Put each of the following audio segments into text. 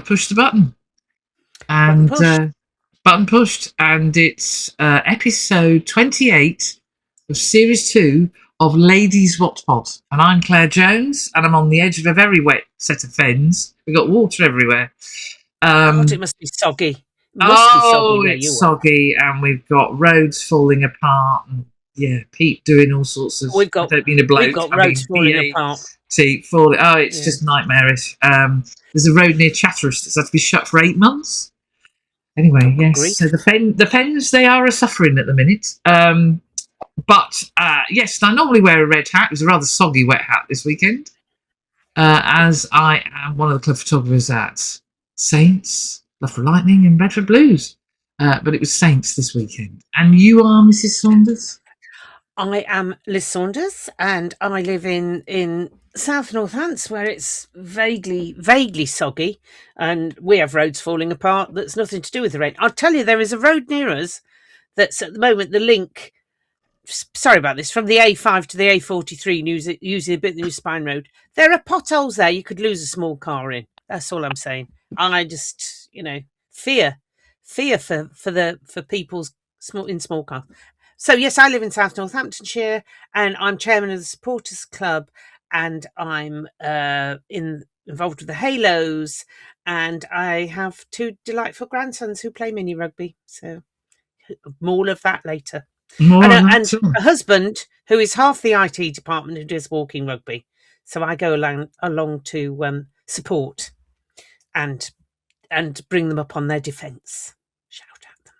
pushed the button. And button pushed. And it's episode 28 of series 2 of Ladies Wot Pod. And I'm Claire Jones, and I'm on the edge of a very wet set of fens. We've got water everywhere. God, it must be soggy. It's soggy, and we've got roads falling apart, and Pete doing all sorts of. I don't mean a bloke. We've got roads falling apart. It's just nightmarish. There's a road near Chatteris that's had to be shut for 8 months. Anyway, yes. So the fens, they are suffering at the minute. But yes, I normally wear a red hat. It was a rather soggy wet hat this weekend, as I am one of the club photographers at Saints, Love for Lightning and Bedford Blues. But it was Saints this weekend. And you are Mrs. Saunders? I am Liz Saunders, and I live in South Northants, where it's vaguely soggy, and we have roads falling apart. That's nothing to do with the rain. I'll tell you, there is a road near us that's at the moment the link. Sorry about this. From the A5 to the A43, using a bit of the New Spine Road, there are potholes there you could lose a small car in. That's all I'm saying. I just, fear for people's small cars. So yes, I live in South Northamptonshire, and I'm chairman of the Supporters Club, and I'm involved with the Halos, and I have 2 delightful grandsons who play mini rugby. So more of that later. And a husband who is half the IT department who does walking rugby. So I go along to support and bring them up on their defence. Shout at them.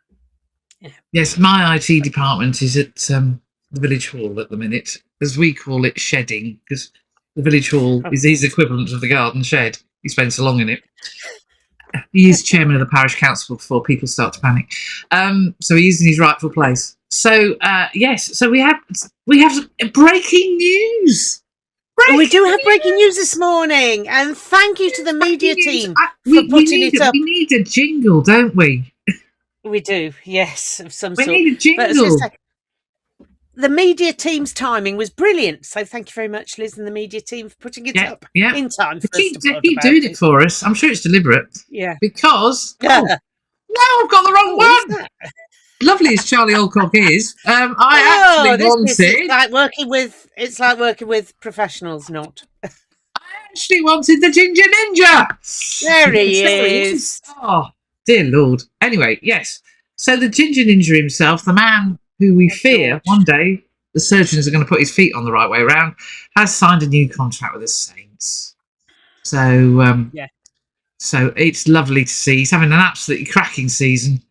Yeah. Yes, my IT department is at the village hall at the minute, as we call it, shedding, because the village hall is his equivalent of the garden shed. He spends so long in it. He is chairman of the parish council before people start to panic. So he's in his rightful place. So yes, so we have breaking news. We do have breaking news this morning, and thank you to the media team for putting it up. We need a jingle, don't we? We do, yes, of some sort. We need a jingle. The media team's timing was brilliant, so thank you very much, Liz and the media team, for putting it up in time for us to talk keep doing it for us. I'm sure it's deliberate. Yeah. Because now I've got the wrong one. Lovely as Charlie Alcock is, I actually wanted. It's like working with professionals, not. I actually wanted the Ginger Ninja. There he is. Oh, dear Lord. Anyway, yes. So the Ginger Ninja himself, the man who we fear one day the surgeons are going to put his feet on the right way around, has signed a new contract with the Saints. So so it's lovely to see. He's having an absolutely cracking season.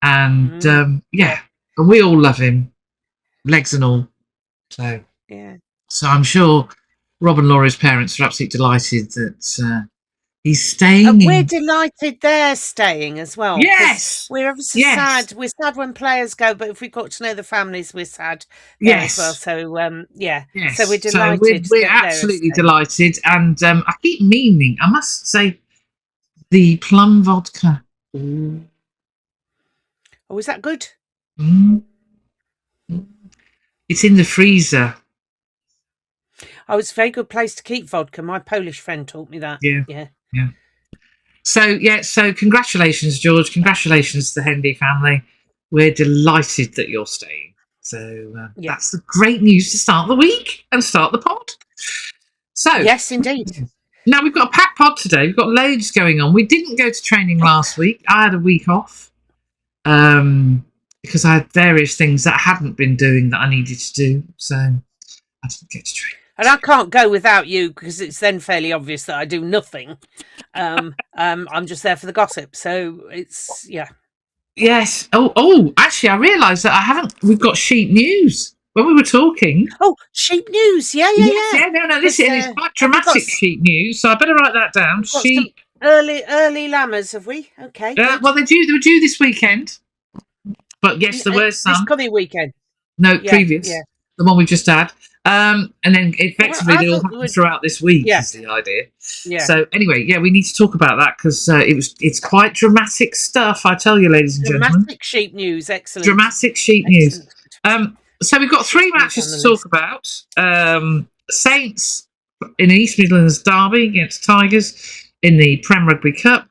And and we all love him, legs and all. So I'm sure Rob and Laura's parents are absolutely delighted that he's staying. And we're delighted they're staying as well. Yes, we're obviously sad. We're sad when players go, but if we got to know the families, we're sad as well. So yes. So we're delighted. So we're absolutely delighted, and I keep meaning, I must say, the plum vodka. Ooh. Oh, is that good? It's in the freezer. Oh, it's a very good place to keep vodka. My Polish friend taught me that. Yeah. So congratulations, George. Congratulations to the Hendy family. We're delighted that you're staying. So that's the great news to start the week and start the pod. So yes, indeed. Now we've got a packed pod today. We've got loads going on. We didn't go to training last week. I had a week off. Because I had various things that I hadn't been doing that I needed to do, so I didn't get to train. And I can't go without you because it's then fairly obvious that I do nothing. I'm just there for the gossip, so it's Yes. Oh. Actually, I realised that we've got sheep news when we were talking. Oh, sheep news! Yeah. No. This is quite dramatic sheep news, so I better write that down. Sheep. Early lammers, have we? Okay. Well, they were due this weekend. But yes, there were some. This coming weekend. No, previous. Yeah. The one we just had. And then effectively they all happen throughout this week is the idea. Yeah. So anyway, we need to talk about that because it's quite dramatic stuff, I tell you, ladies and gentlemen. Dramatic sheep news, excellent. Dramatic sheep news. So we've got 3 matches to talk about. Saints in East Midlands derby against Tigers in the Prem Rugby Cup.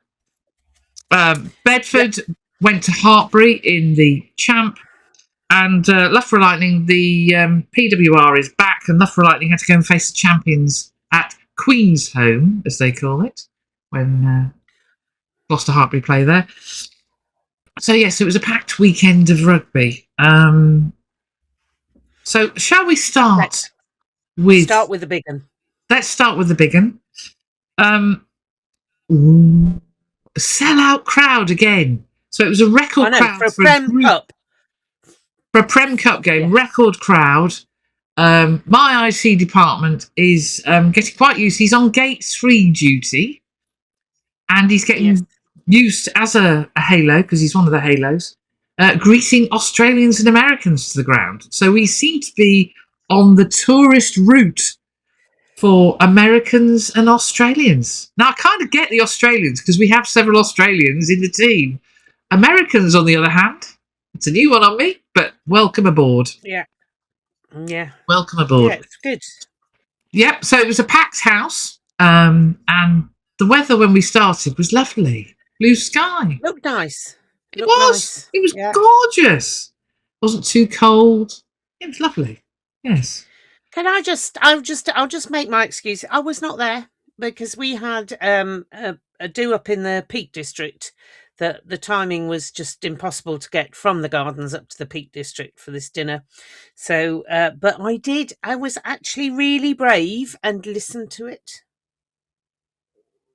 Bedford went to Hartpury in the Champ. And Loughborough Lightning, the PWR is back, and Loughborough Lightning had to go and face the champions at Queensholm, as they call it, when Gloucester Hartpury play there. So, yes, it was a packed weekend of rugby. So, shall we start with... Start with the big one. Let's start with the big one. Sellout crowd again. So, it was a record crowd for a Prem Cup. For a Prem Cup game, record crowd. My IC department is getting quite used. He's on gate 3 duty, and he's getting used as a halo, because he's one of the halos, greeting Australians and Americans to the ground. So we seem to be on the tourist route for Americans and Australians. Now, I kind of get the Australians, because we have several Australians in the team. Americans, on the other hand, it's a new one on me, but welcome aboard. Yeah. Welcome aboard. Yeah, it's good. Yep, so it was a packed house, and the weather when we started was lovely. Blue sky. Looked nice. It was gorgeous. It wasn't too cold. It was lovely. Yes. Can I'll just make my excuse. I was not there because we had a do up in the Peak District. That the timing was just impossible to get from the gardens up to the Peak District for this dinner. So, but I was actually really brave and listened to it.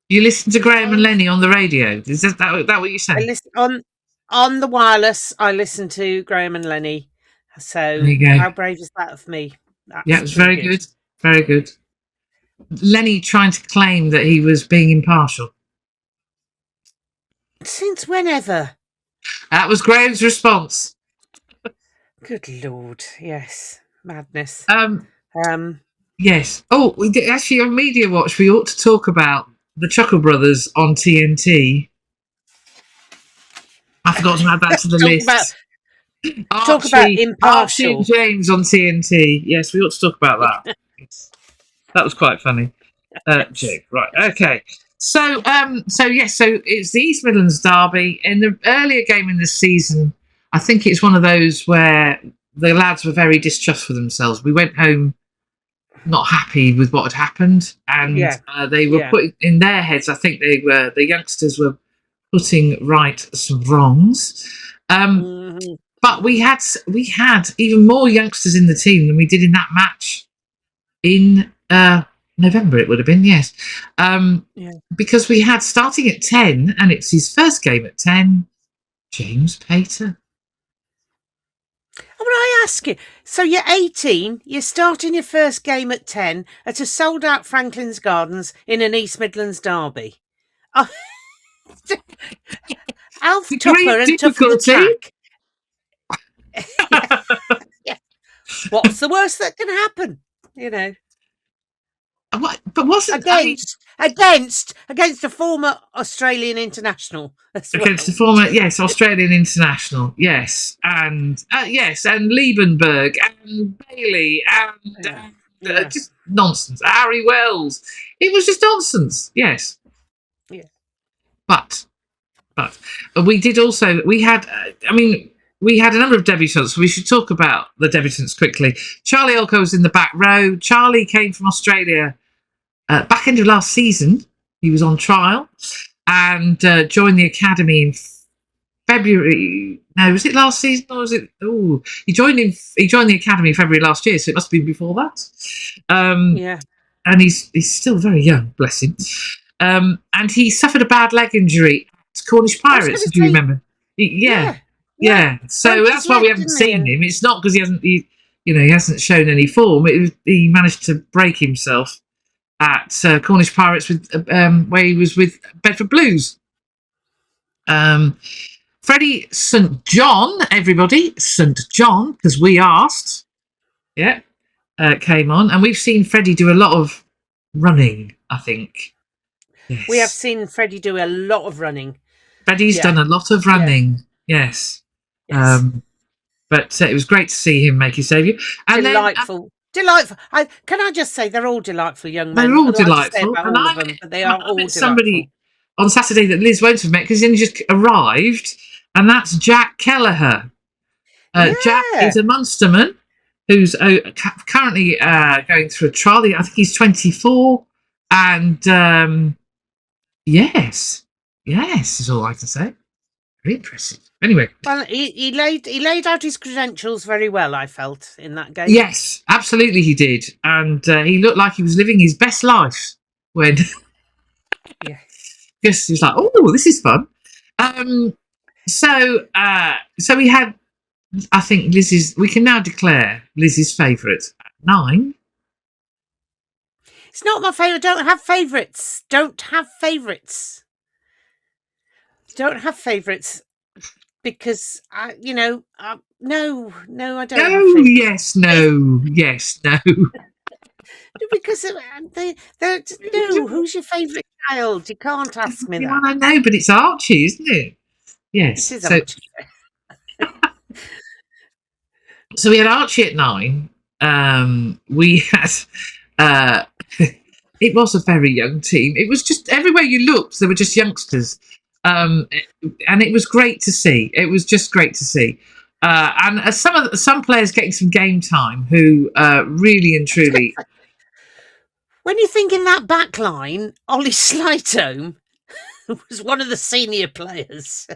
You listened to Graham and Lenny on the radio? Is that what you said? I listened on the wireless. I listened to Graham and Lenny. So how brave is that of me? It was very good. Very good. Lenny trying to claim that he was being impartial. Since whenever? That was Graham's response. Good Lord, yes. Madness. Yes. Oh, we did, actually on Media Watch, we ought to talk about the Chuckle Brothers on TNT. I forgot to add that to the list. Talk about impartial. Archie and James on TNT. Yes, we ought to talk about that. That was quite funny. Jake, right, okay. So it's the East Midlands derby. In the earlier game in the season, I think it's one of those where the lads were very distrustful of themselves. We went home not happy with what had happened, and they were putting in their heads. I think the youngsters were putting right some wrongs. But we had even more youngsters in the team than we did in that match in November, it would have been, yes. Because we had, starting at 10, and it's his first game at 10, James Pater. When I ask you, so you're 18, you're starting your first game at 10 at a sold-out Franklin's Gardens in an East Midlands derby. Alf Tupper and Tough the Track. What's the worst that can happen? You know. What? But wasn't against a former Australian international as well. Against the former Australian international, and Liebenberg and Bailey and just nonsense. Harry Wells, it was just nonsense. Yes, but we did also we had a number of debutants. We should talk about the debutants quickly. Charlie Olko was in the back row. Charlie came from Australia back end of last season. He was on trial and joined the academy in February. No, was it last season or was it? Oh, he joined the academy in February last year, so it must have been before that. And he's still very young, bless him. And he suffered a bad leg injury at Cornish Pirates. Do you remember? Yeah. So that's why we haven't seen him. It's not because he hasn't shown any form. He managed to break himself at Cornish Pirates with where he was with Bedford Blues. Freddie St John, everybody, St John, because we asked, came on, and we've seen Freddie do a lot of running. I think we have seen Freddie do a lot of running. Freddie's done a lot of running. Yes. But it was great to see him make his debut. And delightful. Can I just say they're all delightful young men. They're all delightful. But they are all delightful. on Saturday that Liz won't have met because he only just arrived, and that's Jack Kelleher. Jack is a Munsterman who's currently going through a trial. I think he's 24, and yes, is all I can say. Very impressive. Anyway, well, he laid out his credentials very well, I felt, in that game. Yes, absolutely, he did, and he looked like he was living his best life when. Yeah. Because he's like, oh, this is fun. So we had. I think we can now declare Liz's favourite at 9. It's not my favourite. Don't have favourites. Because I don't. No, I don't. No, yes, no, yes, no. Because no. Who's your favourite child? You can't ask me that. I know, but it's Archie, isn't it? Yes. It is Archie. So we had Archie at 9. We had. It was a very young team. It was just everywhere you looked, there were just youngsters, and it was great to see. It was just great to see, and some players getting some game time who really and truly. When you think in that back line, Ollie Slytome was one of the senior players.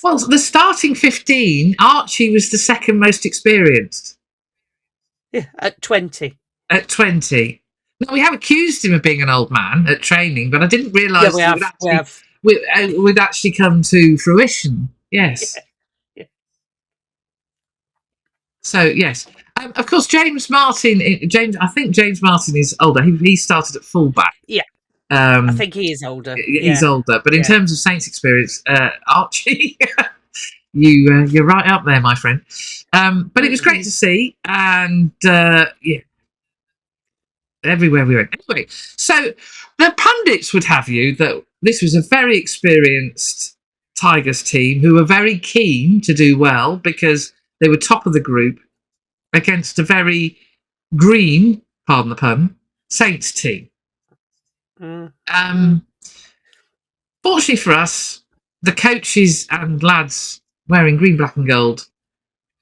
Well, the starting 15, Archie was the second most experienced. Yeah, at 20. At 20. Now, we have accused him of being an old man at training, but I didn't realise it would actually come to fruition. Yes. Yeah. So, yes. Of course, James Martin. I think James Martin is older. He started at fullback. Yeah. I think he is older. He's older, but in terms of Saints experience, Archie, you're right up there, my friend. But it was great to see, and everywhere we went. Anyway, so the pundits would have you that this was a very experienced Tigers team who were very keen to do well because they were top of the group against a very green, pardon the pun, Saints team. Fortunately for us, the coaches and lads wearing green, black and gold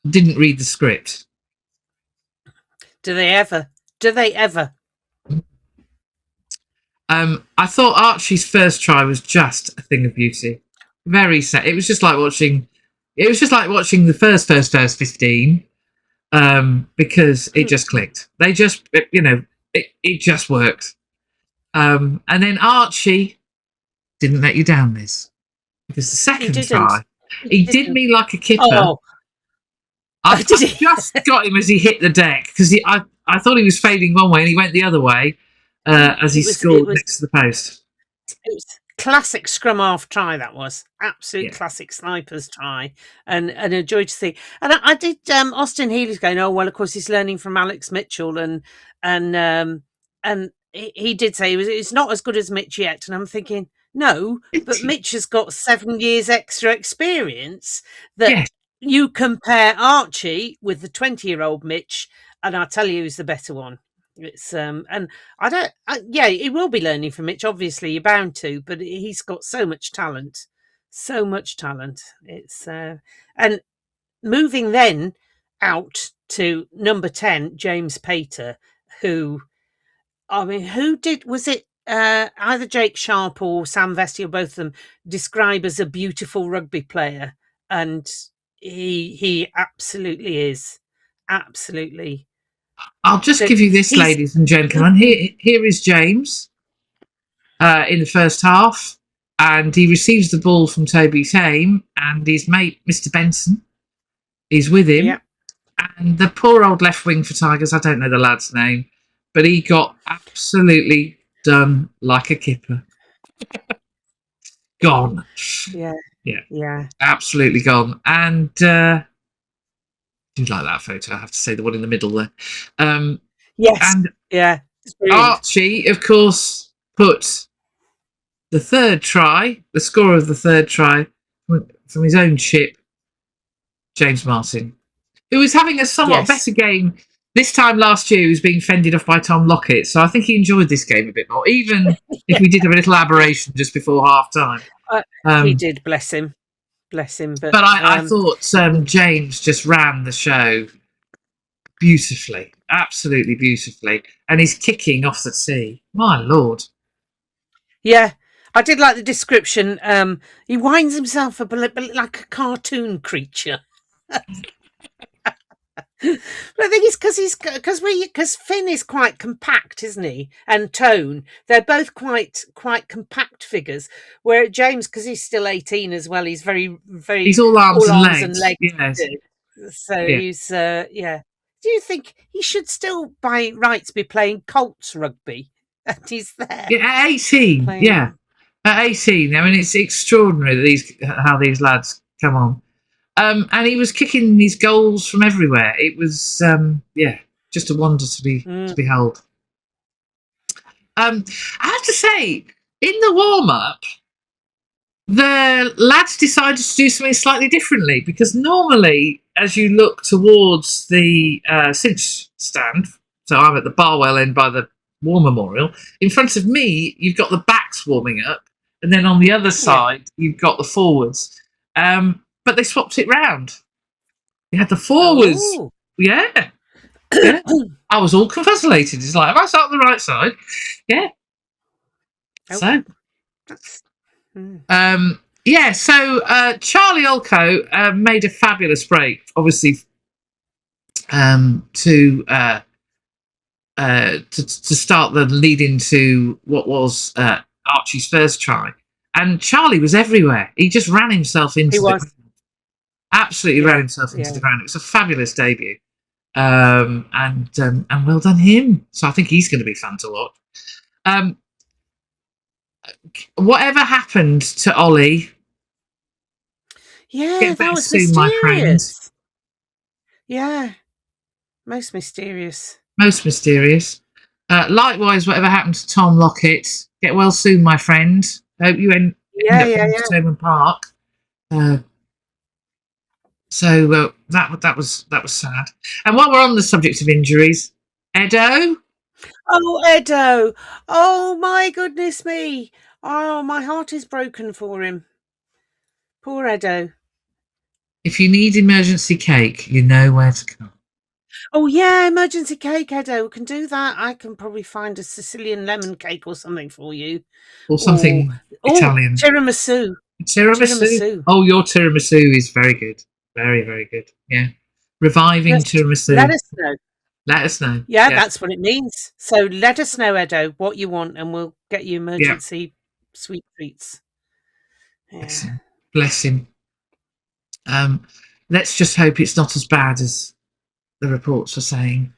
didn't read the script. Do they ever? I thought Archie's first try was just a thing of beauty. Very set. It was just like watching the first 15, because it just clicked. They just, it just worked. And then Archie didn't let you down, Liz, because the second try, he did me like a kipper. Oh. I just got him as he hit the deck because I thought he was fading one way and he went the other way as he scored next to the post. It was classic scrum half try. That was absolute classic snipers try, and a joy to see. And I did. Austin Healy's going, oh well, of course he's learning from Alex Mitchell, and he did say it's not as good as Mitch yet. And I'm thinking, no, but Mitch has got 7 years extra experience. You compare Archie with the 20-year-old Mitch, and I'll tell you who's the better one. It's and I don't. He will be learning from Mitch. Obviously, you're bound to, but he's got so much talent. It's and moving then out to number 10, James Pater, who was it? Either Jake Sharp or Sam Vesty, or both of them, describe as a beautiful rugby player, and he absolutely is. Absolutely. I'll just give you this, ladies and gentlemen. Here is James in the first half, and he receives the ball from Toby Tame, and his mate, Mr. Benson, is with him. Yep. And the poor old left wing for Tigers, I don't know the lad's name, but he got absolutely done like a kipper. Gone. Yeah. Absolutely gone. And I do like that photo, I have to say, the one in the middle there. Yes. And Archie, of course, put the score of the third try from his own ship, James Martin, who was having a somewhat better game This time last year, he was being fended off by Tom Lockett, so I think he enjoyed this game a bit more, even if we did have a little aberration just before half time. He did, bless him. Bless him. But I thought James just ran the show beautifully, absolutely beautifully. And he's kicking off the tee. My Lord. Yeah, I did like the description. He winds himself up like a cartoon creature. But I think it's because Finn is quite compact, isn't he? And Tone, they're both quite compact figures. Where James, because he's still 18 as well, he's very he's all arms and legs. Yes. So yeah. He's yeah. Do you think he should still, by rights, be playing Colts rugby? And he's there. Yeah, at 18. Playing. Yeah, at 18. I mean, it's extraordinary how these lads come on. And he was kicking these goals from everywhere. It was, just a wonder to behold. I have to say, in the warm-up, the lads decided to do something slightly differently, because normally, as you look towards the cinch stand, so I'm at the Barwell end by the War Memorial, in front of me, you've got the backs warming up, and then on the other side, you've got the forwards. But they swapped it round. You had the forwards. Oh. Yeah. I was all confuzzulated. It's like, have I sat on the right side? Yeah. Oh. So, Charlie Olco made a fabulous break, obviously, to start the lead into what was Archie's first try. And Charlie was everywhere. He just ran himself into the ground. Absolutely ran himself into the ground. It was a fabulous debut, and well done him. So I think he's going to be fun to watch. Whatever happened to Ollie? Yeah, that was mysterious. My friend. Yeah, most mysterious. Most mysterious. Likewise, whatever happened to Tom Lockett? Get well soon, my friend. Hope you end up in Stoneman Park. So that was sad. And while we're on the subject of injuries, Edo. Oh, Edo! Oh my goodness me! Oh, my heart is broken for him. Poor Edo. If you need emergency cake, you know where to come. Oh yeah, emergency cake, Edo. We can do that. I can probably find a Sicilian lemon cake or something for you, or something Italian. Tiramisu. Tiramisu. Oh, your tiramisu is very good. Very, very good. Yeah. Reviving tiramisu. Let us know. Let us know. Yeah, that's what it means. So let us know, Edo, what you want, and we'll get you emergency sweet treats. Yeah. Bless him. Let's just hope it's not as bad as the reports are saying.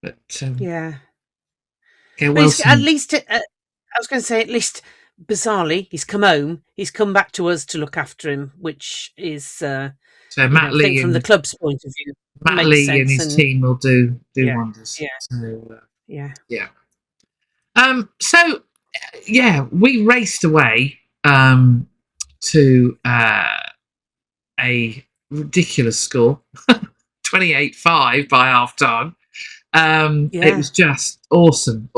But yeah. Okay, well, at least I was going to say, at least bizarrely, he's come home. He's come back to us to look after him, which is so Matt Lee, from the club's point of view, Matt Lee and his team will do wonders. Yeah. So, yeah. So we raced away to a ridiculous score, 28-5 by half time. It was just awesome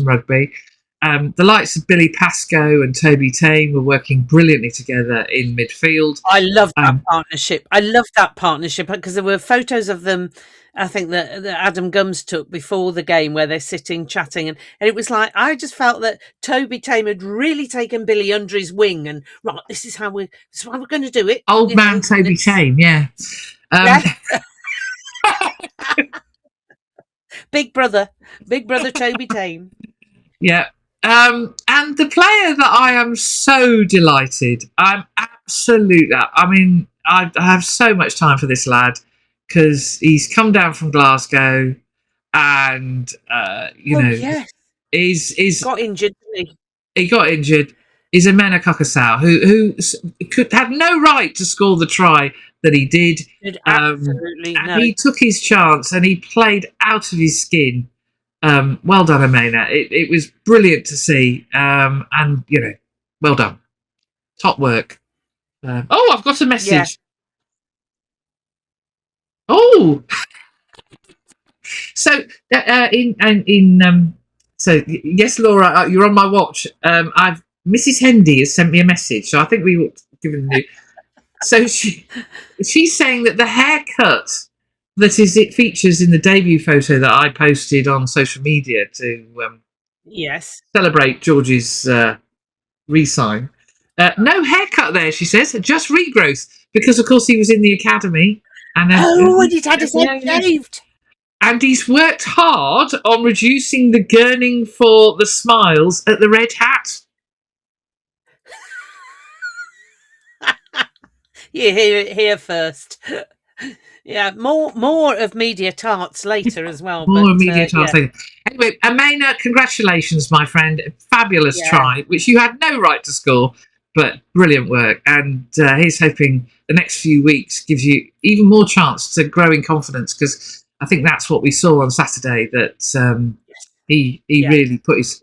rugby. The likes of Billy Pascoe and Toby Tame were working brilliantly together in midfield. I love that partnership. I love that partnership because there were photos of them, I think, that Adam Gums took before the game where they're sitting chatting. And it was like, I just felt that Toby Tame had really taken Billy under his wing and, right, this is how we're going to do it. Old man Toby Tame, yeah. Big brother Toby Tame. Yeah. And the player that I am so delighted, I have so much time for this lad because he's come down from Glasgow and, he's got injured, didn't he? He got injured. He's Emena Kokosau, who had no right to score the try that he did. Absolutely and he took his chance and he played out of his skin. Well done, Emena. It was brilliant to see. And, well done. Top work. I've got a message. Yeah. Oh! So yes, Laura, you're on my watch. Mrs. Hendy has sent me a message, so I think we ought to give it a new. So she's saying that the haircut that it features in the debut photo that I posted on social media to Yes. celebrate George's re-sign. No haircut there, she says, just regrowth, because of course he was in the academy. And he'd had his head shaved. And he's worked hard on reducing the gurning for the smiles at the Red Hat. You hear it here first. Yeah, more of Media Tarts later as well. More Media Tarts later. Anyway, Amena, congratulations, my friend. Fabulous try, which you had no right to score, but brilliant work. And here's hoping the next few weeks gives you even more chance to grow in confidence, because I think that's what we saw on Saturday, that he really put his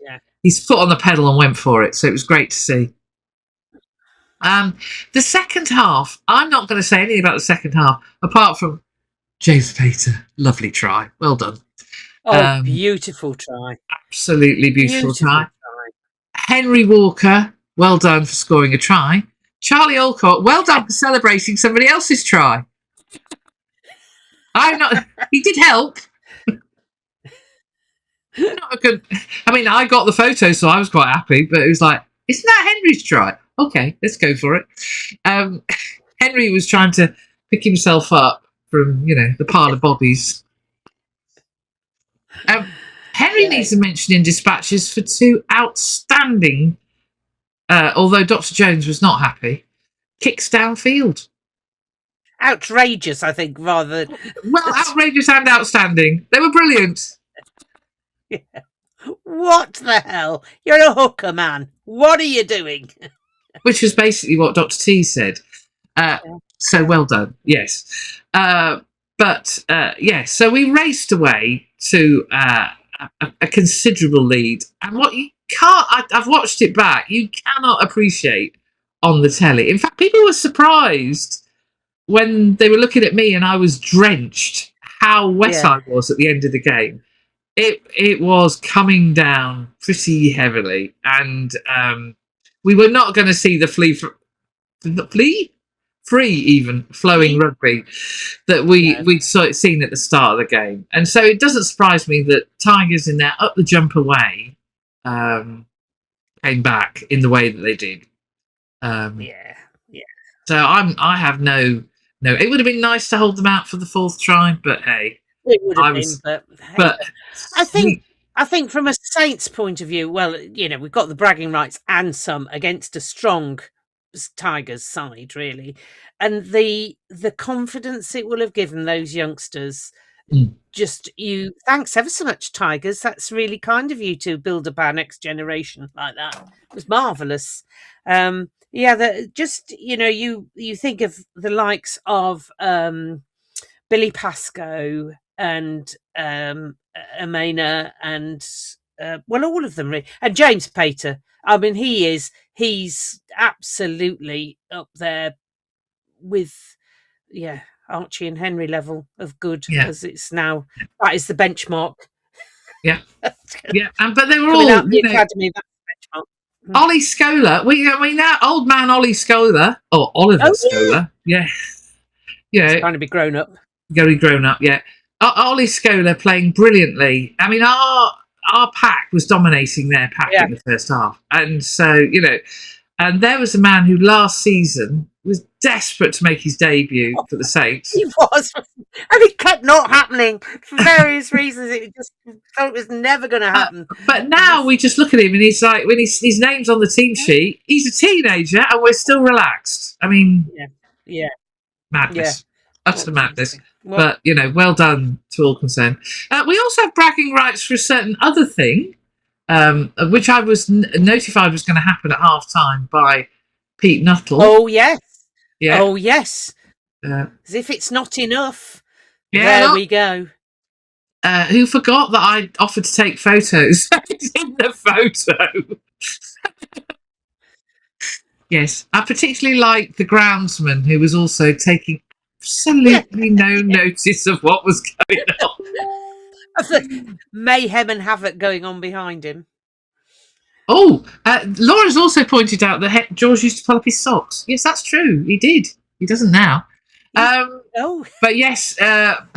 foot on the pedal and went for it. So it was great to see. The second half, I'm not going to say anything about the second half, apart from James Pater, lovely try. Well done. Oh, beautiful try. Absolutely beautiful try. Henry Walker, well done for scoring a try. Charlie Olcott, well done for celebrating somebody else's try. He did help. I got the photo, so I was quite happy, but it was like, isn't that Henry's try? Okay, let's go for it. Henry was trying to pick himself up from, the pile of bodies. Henry needs a mention in dispatches for two outstanding, although Dr. Jones was not happy, kicks downfield. Outrageous, I think, rather. Well, outrageous and outstanding. They were brilliant. Yeah. What the hell? You're a hooker, man. What are you doing? Which was basically what Dr. T said. So well done, yes. So we raced away to a considerable lead. And what you can't, I've watched it back, you cannot appreciate on the telly. In fact, people were surprised when they were looking at me and I was drenched, how wet I was at the end of the game. It was coming down pretty heavily, and we were not going to see the free even flowing rugby that we'd seen at the start of the game. And so it doesn't surprise me that Tigers in their up the jumper way came back in the way that they did. So I have no. It would have been nice to hold them out for the fourth try, but hey. It would have been, but I think from a Saints point of view, well, we've got the bragging rights and some against a strong Tigers side, really, and the confidence it will have given those youngsters. Thanks ever so much, Tigers. That's really kind of you to build up our next generation like that. It was marvellous. You think of the likes of Billy Pascoe and Amena and all of them really. And James Pater. I mean, he's absolutely up there with Archie and Henry level of good, as it's now. That is the benchmark. But they were all the academy. That's the benchmark. Ollie Scola. That old man Ollie Scola, or Oliver Scola. He's trying to be grown up. Very grown up, Ollie Scola playing brilliantly. I mean, our pack was dominating their pack in the first half. And so, and there was a man who last season was desperate to make his debut for the Saints. He was. And it kept not happening for various reasons. It just thought it was never going to happen. But now we just look at him and he's like, when his name's on the team sheet, he's a teenager and we're still relaxed. I mean, madness. Utter madness. But, well done to all concerned. We also have bragging rights for a certain other thing, which I was notified was going to happen at half-time by Pete Nuttall. Oh, yes. Yeah. Oh, yes. As if it's not enough. There we go. Who forgot that I offered to take photos in the photo. Yes. I particularly like the groundsman who was also taking absolutely no notice of what was going on. of the mayhem and havoc going on behind him. Oh, Laura's also pointed out that George used to pull up his socks. Yes, that's true. He did. He doesn't now. Oh, But yes,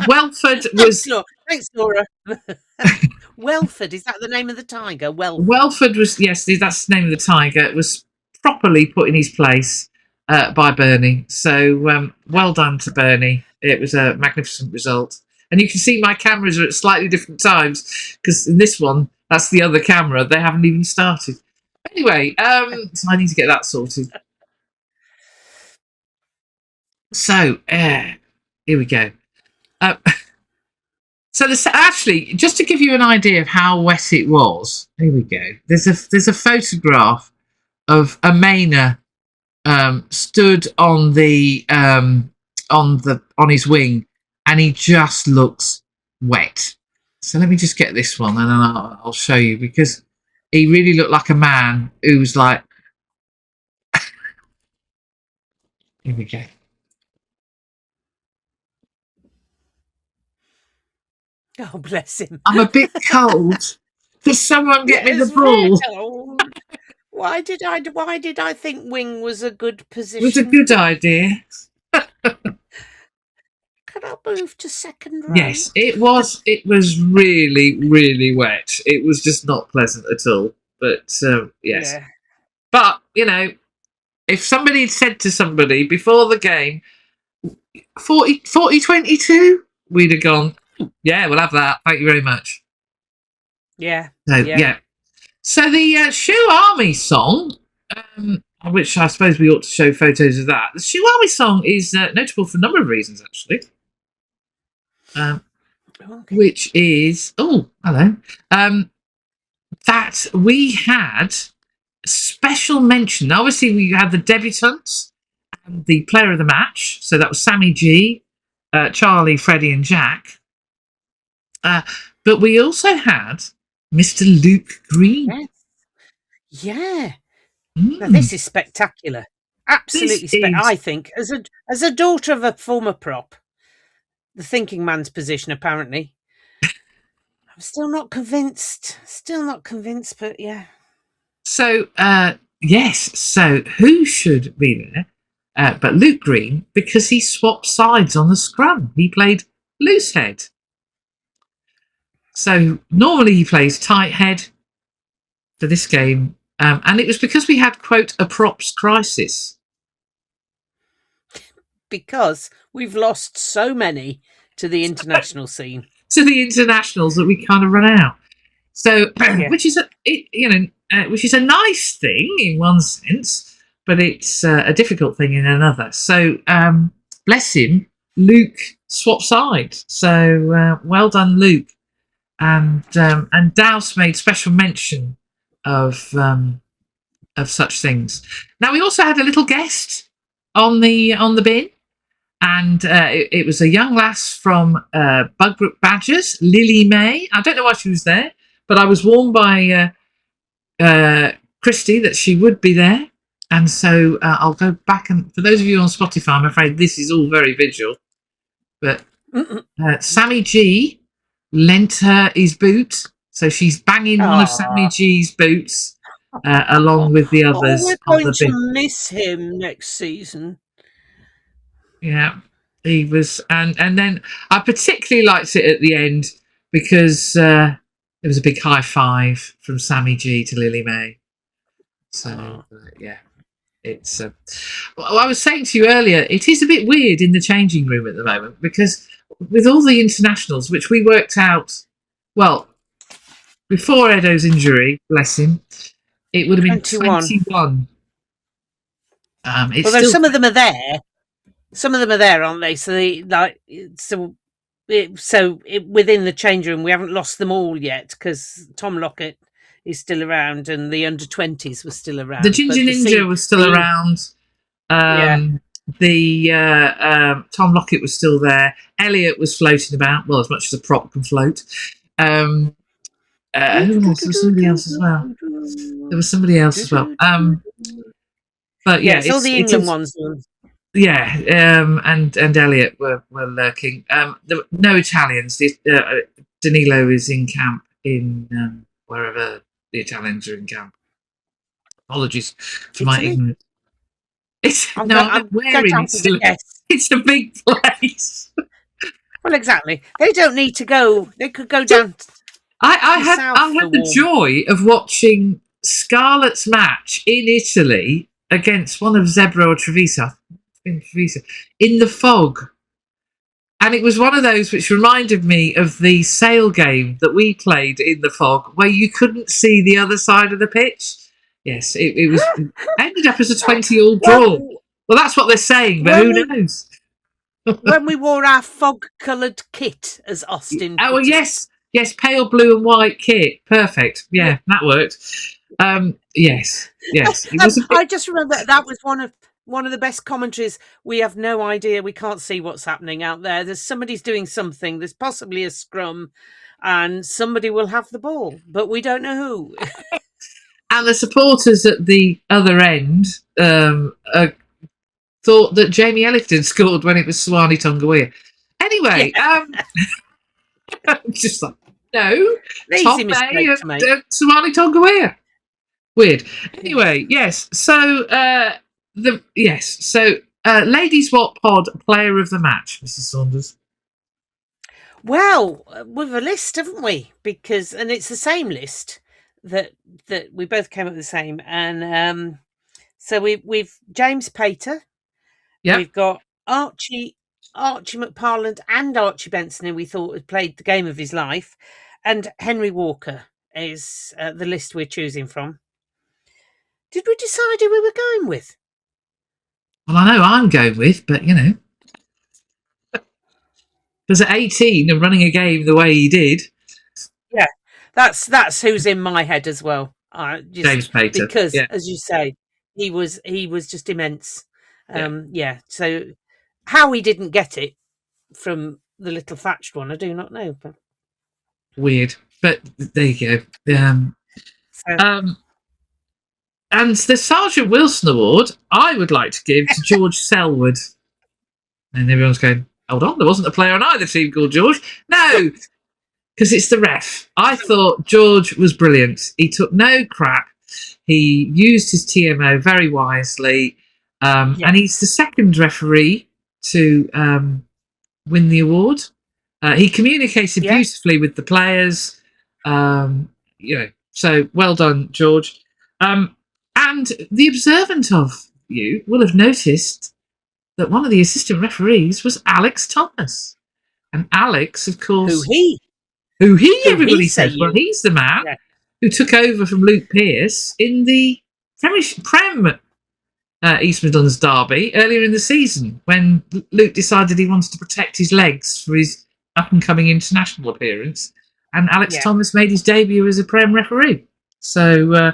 Welford thanks, was. Laura. Thanks, Laura. Welford, is that the name of the tiger? Welford was, yes, that's the name of the tiger. Was properly put in his place by Bernie. So well done to Bernie. It was a magnificent result. And you can see my cameras are at slightly different times because in this one, that's the other camera. They haven't even started. Anyway, so I need to get that sorted. So here we go. So actually, just to give you an idea of how wet it was, here we go. There's a photograph of a Mainer stood on his wing, and he just looks wet. So let me just get this one, and then I'll show you, because he really looked like a man who was like. Here we go. Oh, bless him. I'm a bit cold. Could someone get me the ball? Why did I think wing was a good position? It was a good idea. Can I move to second row? Yes, it was. It was really, really wet. It was just not pleasant at all. But yes, Yeah. But if somebody had said to somebody before the game, 40-22, we'd have gone, yeah, we'll have that. Thank you very much. Yeah. So, yeah. So the Shoe Army song, which I suppose we ought to show photos of that. The Shoe Army song is notable for a number of reasons, actually. Okay. Which is, oh, hello, that we had special mention. Obviously, we had the debutants and the player of the match. So that was Sammy G, Charlie, Freddie, and Jack. But we also had Mr. Luke Green. Yes. Yeah. Now, this is spectacular. Absolutely spectacular. I think, as a daughter of a former prop, the thinking man's position, apparently. I'm still not convinced. But yeah. So, yes. So, who should be there but Luke Green, because he swapped sides on the scrum. He played loose head. So, normally he plays tight head for this game. And it was because we had, quote, a props crisis. Because we've lost so many to the international scene. To the internationals that we kind of run out. So, which is a nice thing in one sense, but it's a difficult thing in another. So, bless him, Luke swapped sides. So, well done, Luke. And Douse made special mention of such things. Now, we also had a little guest on the bin. And it was a young lass from Bugbrook Badgers, Lily May. I don't know why she was there, but I was warned by Christy that she would be there. And so I'll go back, and for those of you on Spotify, I'm afraid this is all very visual. But Sammy G lent her his boot, so she's banging one of Sammy G's boots along with the others. We're going to miss him next season. Yeah, he was, and then I particularly liked it at the end because there was a big high five from Sammy G to Lily May. So yeah, it's. Well, I was saying to you earlier, it is a bit weird in the changing room at the moment because with all the internationals, which we worked out, well, before Edo's injury, bless him, it would have been 21. Although some of them are there. Some of them are there, aren't they? So within the change room, we haven't lost them all yet because Tom Lockett is still around and the under-20s were still around. The Ginger Ninja was still around. The Tom Lockett was still there. Elliot was floating about, well, as much as a prop can float. Who else? There was somebody else as well. But yeah, it's all the England ones. Yeah, and Elliot were lurking. There were no Italians. Danilo is in camp in wherever the Italians are in camp. Apologies for my Italy? ignorance. I'm No, going. I I'm meant where going to in have to Italy? guess. It's a big place. Well, exactly. They don't need to go. They could go down to I the had south for the warm. joy of watching Scarlett's match in Italy against one of Zebra or Treviso in the fog. And it was one of those which reminded me of the Sale game that we played in the fog, where you couldn't see the other side of the pitch. Yes, it was ended up as a 20-all draw. Well, that's what they're saying, but who knows? When we wore our fog-coloured kit, as Austin Oh, put yes, pale blue and white kit, perfect. Yeah, that worked. Yes. It was a bit... I just remember that was one of the best commentaries. We have no idea. We can't see what's happening out there. There's somebody's doing something. There's possibly a scrum, and somebody will have the ball, but we don't know who. And the supporters at the other end thought that Jamie Ellington scored when it was Swani Tongaweer. Anyway, just like, no, Tom May and Swani Tongaweer. Weird. Anyway, yes. So ladies Wot Pod Player of the Match, Mrs. Saunders. Well, with a list, haven't we? And it's the same list that we both came up with the same, and so we've James Pater. Yeah. We've got Archie McParland and Archie Benson, who we thought had played the game of his life, and Henry Walker is the list we're choosing from. Did we decide who we were going with? Well, I know I'm going with, but because at 18 and running a game the way he did. Yeah, that's who's in my head as well. James Pater, because as you say, he was just immense. So how he didn't get it from the little thatched one, I do not know. But weird, but there you go. And the Sgt Wilson Award, I would like to give to George Selwood. And everyone's going, hold on, there wasn't a player on either team called George. No, because it's the ref. I thought George was brilliant. He took no crap. He used his TMO very wisely. And he's the second referee to win the award. He communicated beautifully with the players. So well done, George. And the observant of you will have noticed that one of the assistant referees was Alex Thomas. And Alex, of course... Who he everybody says. Well, he's the man who took over from Luke Pearce in the Prem East Midlands derby earlier in the season, when Luke decided he wanted to protect his legs for his up-and-coming international appearance, and Alex Thomas made his debut as a Prem referee. So,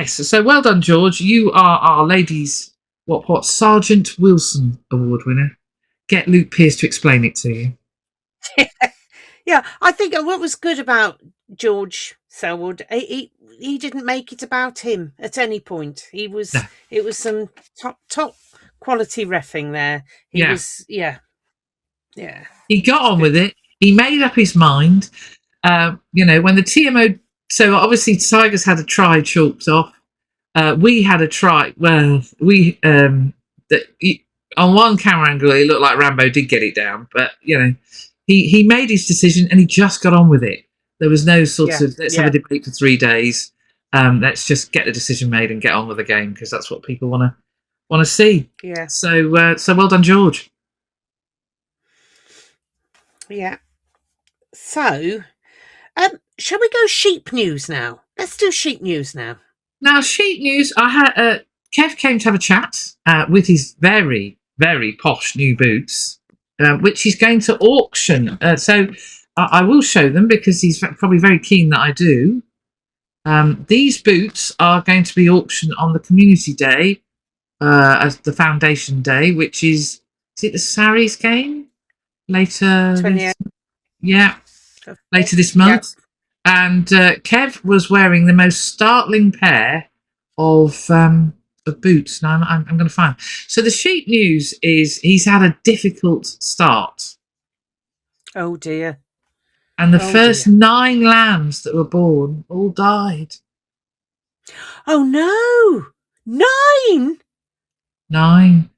so well done, George. You are our ladies' what Sgt Wilson Award winner. Get Luke Pearce to explain it to you. Yeah, I think what was good about George Selwood, he didn't make it about him at any point. It was some top quality reffing there. He was. He got on with it. He made up his mind. When the TMO, so obviously Tigers had a try chalked off. We had a try. Well, we on one camera angle it looked like Rambo did get it down, but He made his decision and he just got on with it. There was no sort of let's have a debate for 3 days. Let's just get the decision made and get on with the game, because that's what people want to see. Yeah. So well done, George. Yeah. So, shall we go sheep news now? Let's do sheep news now. Now, sheep news. I had Kev came to have a chat with his very, very posh new boots. Which he's going to auction. So I will show them, because he's probably very keen that I do. These boots are going to be auctioned on the community day, as the foundation day, which is it the Saris game? Later. 28th. Later this month. Yeah. And Kev was wearing the most startling pair of boots. Now I'm going to find. So the sheep news is he's had a difficult start. Oh dear. And the Oh, first dear. 9 lambs that were born all died. Oh, no. 9? 9.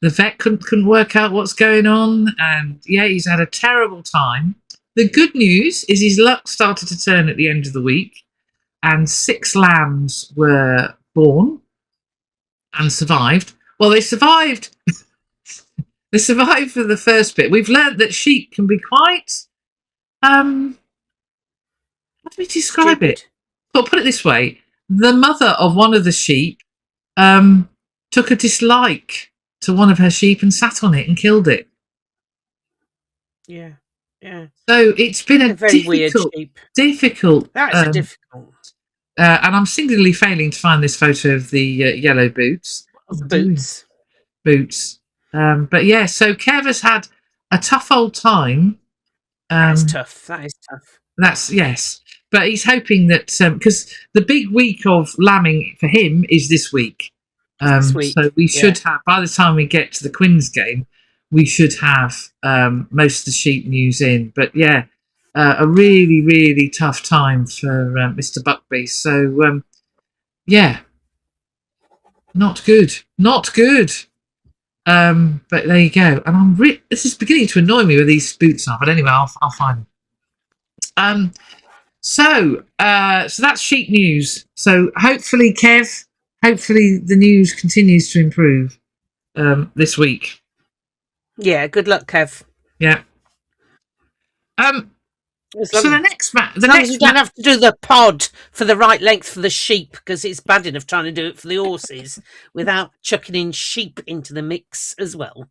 The vet couldn't work out what's going on, and yeah, he's had a terrible time. The good news is his luck started to turn at the end of the week, and 6 lambs were born and survived. Well, they survived. They survived for the first bit. We've learnt that sheep can be quite how do we describe it? Stupid. Well, put it this way: the mother of one of the sheep took a dislike to one of her sheep and sat on it and killed it. Yeah. Yeah. So it's been a very weird sheep. difficult. That's a difficult. And I'm singularly failing to find this photo of the yellow boots. Boots. Boots. But yeah, so Kev has had a tough old time. That's tough. That is tough. That's yes. But he's hoping that because the big week of lambing for him is this week. So we should have, by the time we get to the Quins game, we should have most of the sheep news in. But yeah, a really, really tough time for Mr. Buckby. So yeah, not good. Not good. But there you go. And this is beginning to annoy me where these boots are. But anyway, I'll find them. So that's sheep news. So hopefully, Kev, the news continues to improve this week. Yeah, good luck, Kev. Yeah. So the next match, as long as you don't have to do the pod for the right length for the sheep, because it's bad enough trying to do it for the horses without chucking in sheep into the mix as well.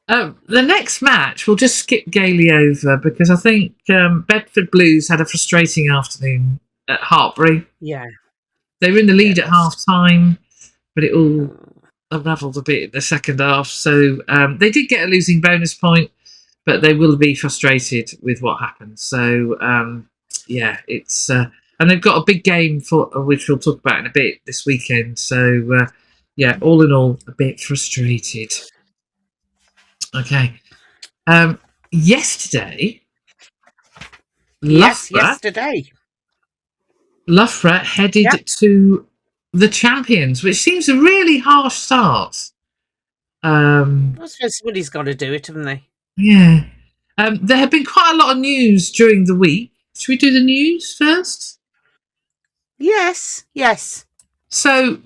The next match we'll just skip gaily over because I think Bedford Blues had a frustrating afternoon at Hartpury. Yeah. They were in the lead at half time, but it all unravelled a bit in the second half. So they did get a losing bonus point, but they will be frustrated with what happened. So yeah, it's and they've got a big game for which we'll talk about in a bit this weekend. So yeah, all in all, a bit frustrated. Okay. Yesterday, Loughborough headed to the Champions, which seems a really harsh start. I suppose somebody's got to do it, haven't they? Yeah. There have been quite a lot of news during the week. Should we do the news first? Yes. So,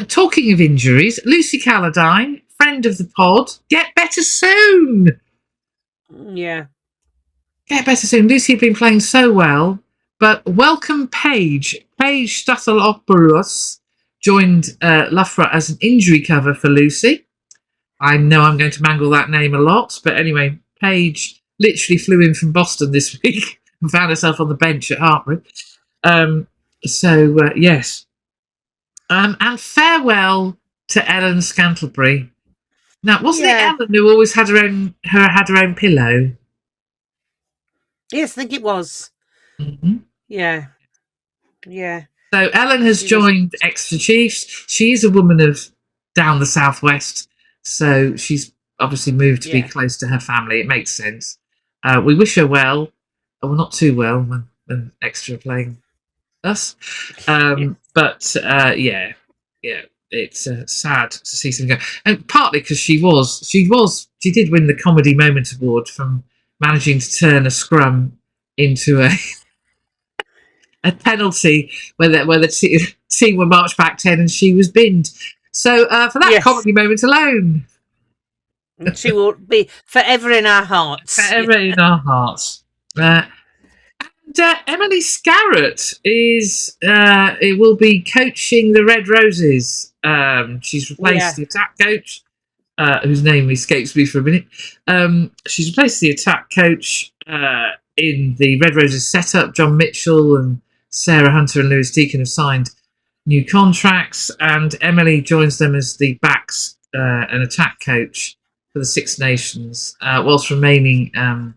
talking of injuries, Lucy Calladine, friend of the pod, get better soon. Yeah. Get better soon. Lucy had been playing so well, but welcome Paige Stuttle-Operus joined Loughborough as an injury cover for Lucy. I know I'm going to mangle that name a lot, but anyway, Paige literally flew in from Boston this week and found herself on the bench at Hartpury. Yes. And farewell to Ellen Scantlebury. Now, wasn't it Ellen who always had her own pillow? Yes, I think it was. Mm-hmm. Yeah. So Ellen has joined Exeter Chiefs. She is a woman of down the southwest, so she's obviously moved to be close to her family. It makes sense. We wish her well. Well, not too well when Exeter are playing us. But yeah, it's sad to see something go. And partly because she did win the Comedy Moment Award from managing to turn a scrum into a penalty where the team were marched back 10 and she was binned. So for that comedy moment alone, she will be forever in our hearts. In our hearts. And Emily Scarrett it will be coaching the Red Roses. She's replaced the attack coach, whose name escapes me for a minute. She's replaced the attack coach in the Red Roses setup. John Mitchell and Sarah Hunter and Lewis Deacon have signed new contracts, and Emily joins them as the backs and attack coach for the Six Nations, whilst remaining a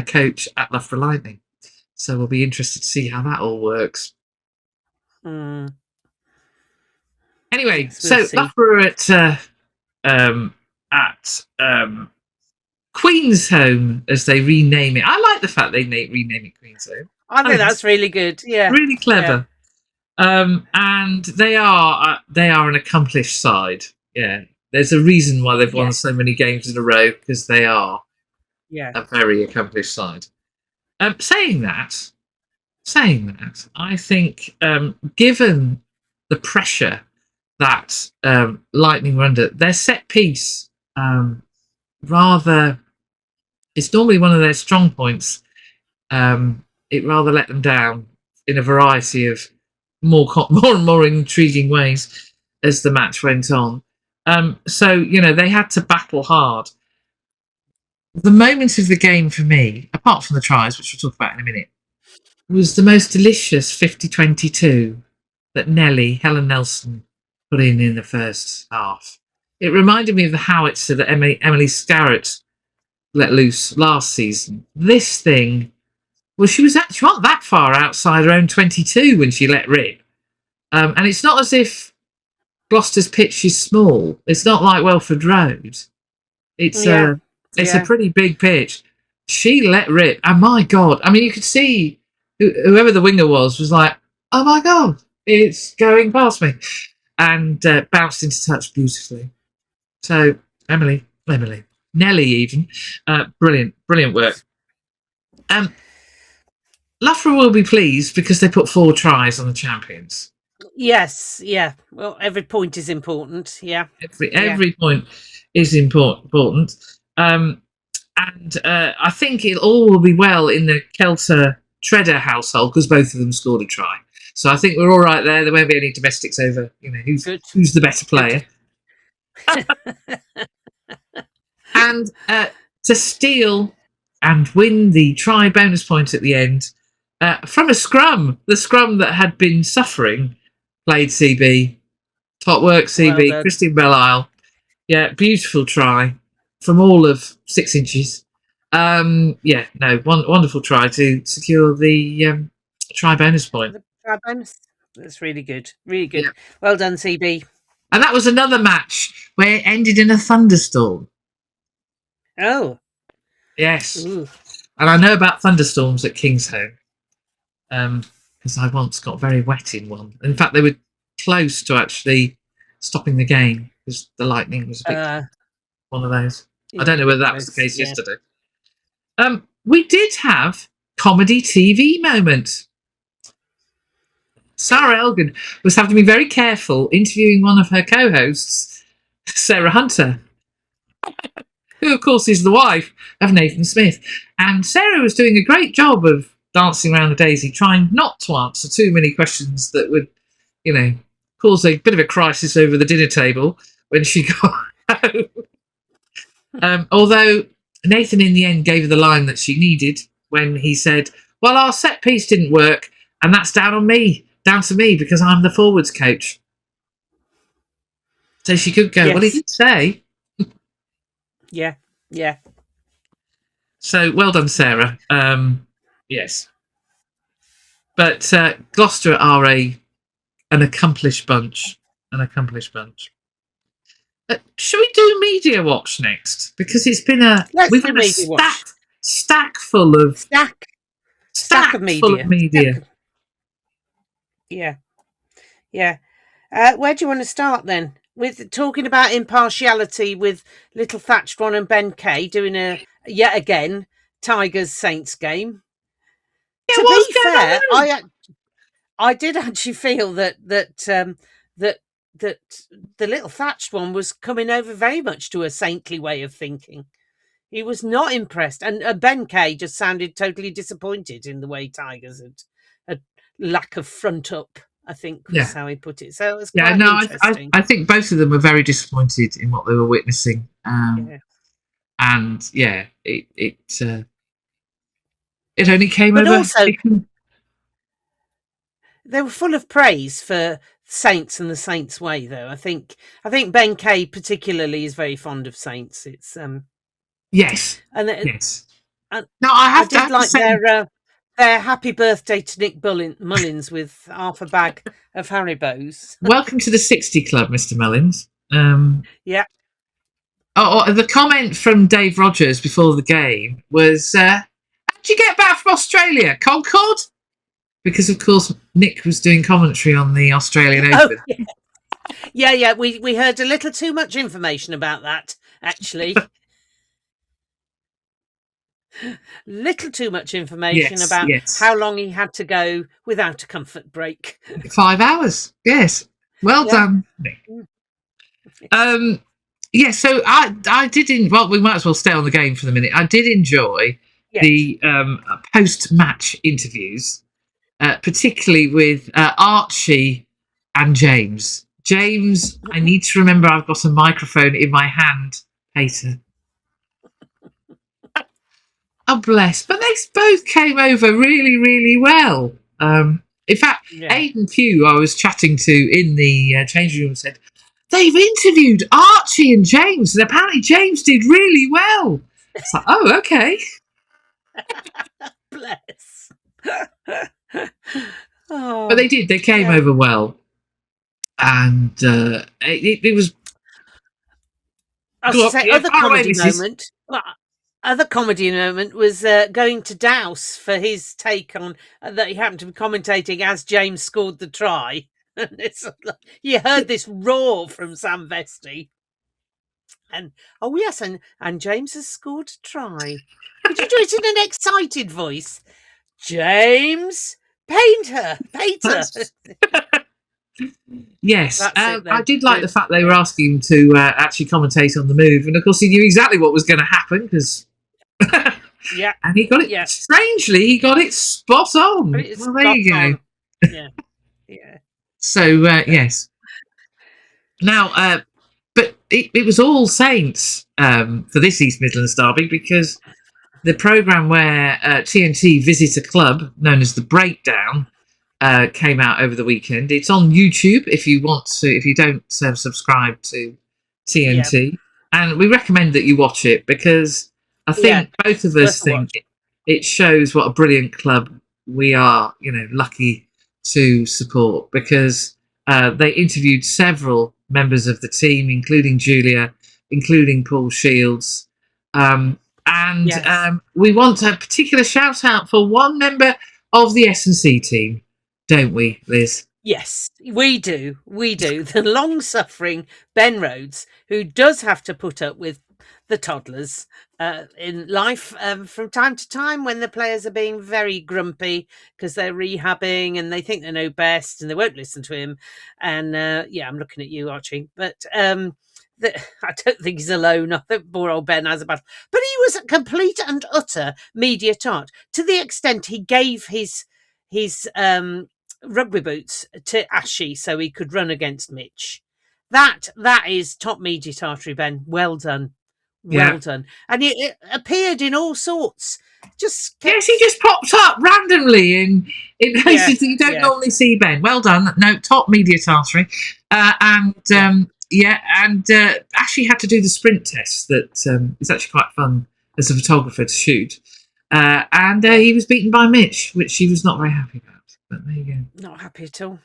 coach at Loughborough Lightning. So we'll be interested to see how that all works. Anyway, so Loughborough at Queensholm, as they rename it. I like the fact they rename it Queensholm. I think that's really good. Yeah, really clever. Yeah. And they are an accomplished side. Yeah, there's a reason why they've won so many games in a row, because they are a very accomplished side. Saying that, I think given the pressure that Lightning were under, their set piece rather, it's normally one of their strong points. It rather let them down in a variety of more and more intriguing ways as the match went on. So, they had to battle hard. The moment of the game for me, apart from the tries, which we'll talk about in a minute, was the most delicious 50-22 that Helen Nelson, put in the first half. It reminded me of the howitzer that Emily Scarrett let loose last season. This thing, well, she wasn't that far outside her own 22 when she let rip. And it's not as if Gloucester's pitch is small. It's not like Welford Road. It's a pretty big pitch. She let rip, and my God, I mean, you could see whoever the winger was like, oh my God, it's going past me, and bounced into touch beautifully. So Nelly even, brilliant work. Loughborough will be pleased because they put 4 tries on the champions. Yes, yeah. Well, every point is important. Yeah, every point is important. And I think it all will be well in the Kelter Treader household, because both of them scored a try. So I think we're all right there. There won't be any domestics over, who's the better player. And to steal and win the try bonus point at the end from a scrum, the scrum that had been suffering, played CB. Top work, CB. Well, Christine Belle-Isle. Yeah, beautiful try from all of 6 inches. Wonderful try to secure the try bonus point. The try bonus. That's really good. Really good. Yeah. Well done, CB. And that was another match where it ended in a thunderstorm. Oh. Yes. Ooh. And I know about thunderstorms at Kingsholm, because I once got very wet in one. In fact, they were close to actually stopping the game because the lightning was a bit one of those. I don't know whether that was the case yesterday. We did have comedy TV moment. Sarah Elgin was having to be very careful interviewing one of her co-hosts, Sarah Hunter, who, of course, is the wife of Nathan Smith. And Sarah was doing a great job of dancing around the daisy, trying not to answer too many questions that would, cause a bit of a crisis over the dinner table when she got home. Although Nathan, in the end, gave her the line that she needed when he said, well, our set piece didn't work, and that's down to me, because I'm the forwards coach. So she could go, yes. Well, he did say. Yeah. So well done, Sarah. Yes. But Gloucester are an accomplished bunch. Should we do Media Watch next? Because it's been we've had a stack full of stack of media. Yeah. Where do you want to start then? With talking about impartiality with Little Thatched One and Ben Kay doing a yet again Tigers Saints game. Yeah, to be fair, I did actually feel that the Little Thatched One was coming over very much to a saintly way of thinking. He was not impressed, and Ben Kay just sounded totally disappointed in the way Tigers had lack of front up, I think was how he put it. So it was quite interesting. I think both of them were very disappointed in what they were witnessing. And it only came but over. Also, they were full of praise for Saints and the Saints way, though. I think Ben Kay particularly is very fond of Saints. It's yes, yes. And no, I did like their happy birthday to Nick Mullins with half a bag of Haribos. Welcome to the 60 Club, Mr. Mullins. Yeah. the comment from Dave Rogers before the game was, "How'd you get back from Australia? Concorde?" Because of course Nick was doing commentary on the Australian Open. Yeah. We heard a little too much information about that, actually. Little too much information about how long he had to go without a comfort break. 5 hours. Yes. Well done. So I did. Well, we might as well stay on the game for the minute. I did enjoy the post-match interviews, particularly with Archie and James. James, I need to remember I've got a microphone in my hand, Peter. Oh, bless. But they both came over really, really well. In fact, Aidan Pugh, I was chatting to in the changing room, said, they've interviewed Archie and James, and apparently James did really well. It's like, oh, okay. Bless. But they did. They came over well. And it was... I was say, other comedy moment was going to Douse for his take on that he happened to be commentating as James scored the try. And you heard this roar from Sam Vesti. And oh yes, and James has scored a try. Could you do it in an excited voice? James, Painter. Yes, I did like the fact they were asking him to actually commentate on the move, and of course he knew exactly what was going to happen because and he got it. Strangely, he got it spot on. Well, there you go. Yeah. So yes. Now, but it was All Saints for this East Midlands derby because the programme where TNT visit a club known as The Breakdown came out over the weekend. It's on YouTube if you want to, if you don't subscribe to TNT. And we recommend that you watch it because I think both of us think it shows what a brilliant club we are, lucky to support because they interviewed several members of the team, including Julia, including Paul Shields. We want a particular shout out for one member of the S&C team, don't we, Liz? Yes, we do. The long-suffering Ben Rhodes, who does have to put up with the toddlers in life from time to time when the players are being very grumpy because they're rehabbing and they think they know best and they won't listen to him. And I'm looking at you, Archie. But I don't think he's alone. I think poor old Ben has a battle. But he was a complete and utter media tart to the extent he gave his rugby boots to Ashy so he could run against Mitch. That is top media tartary, Ben. Well done. Well done. And it appeared in all sorts. Yes, he just popped up randomly in places that you don't normally see, Ben. Well done. No, top media tartary. Ashley had to do the sprint test that is actually quite fun as a photographer to shoot. He was beaten by Mitch, which he was not very happy about. But there you go. Not happy at all.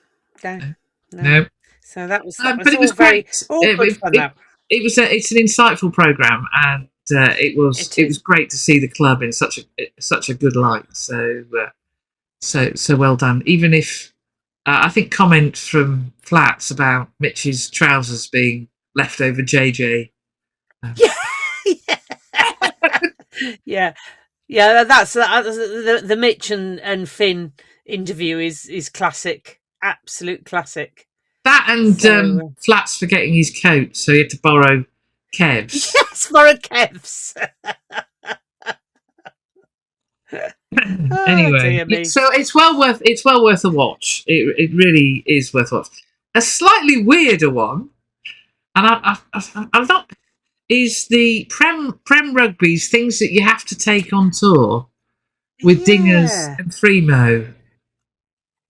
No. So that was but it was great. It's an insightful programme, and it was great to see the club in such a good light. So well done. Even if I think comment from Flats about Mitch's trousers being left over JJ. That's the Mitch and Finn interview is classic, absolute classic. That and Flats forgetting his coat, so he had to borrow Kev's. Yes, borrow Kev's. Anyway, so it's well worth a watch. It really is worth a watch. A slightly weirder one, and I'm not. Is the Prem Rugby's things that you have to take on tour with Dingers and Freemo.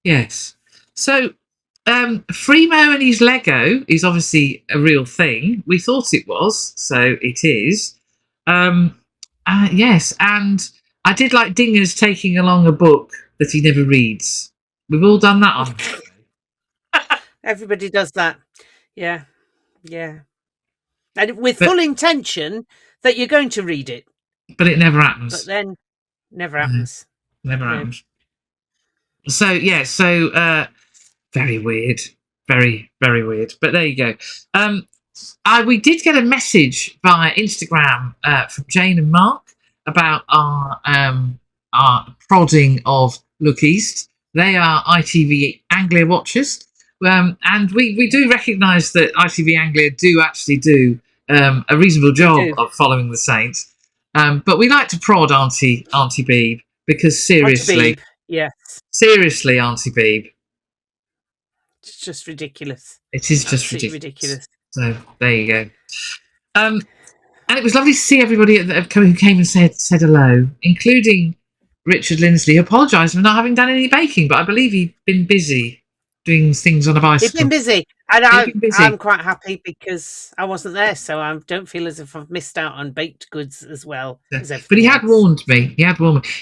Yes. So Freemo and his Lego is obviously a real thing. We thought it was, so it is. Yes, and I did like Dingers taking along a book that he never reads. We've all done that on. Everybody does that. Yeah. And with full intention that you're going to read it. But it never happens. But then, never happens. Never happens. So, yeah, very weird. Very, very weird. But there you go. We did get a message via Instagram from Jane and Mark about our prodding of Look East. They are ITV Anglia watchers. And we do recognise that ITV Anglia do actually do a reasonable job of following the Saints. But we like to prod Auntie Beeb because seriously, seriously, Auntie Beeb, it's just ridiculous. It is just ridiculous. So there you go. And it was lovely to see everybody who came and said hello, including Richard Lindsley, who apologised for not having done any baking, but I believe he'd been busy doing things on a bicycle. He's been busy, and I'm quite happy because I wasn't there, so I don't feel as if I've missed out on baked goods as well. Yeah. But he had warned me.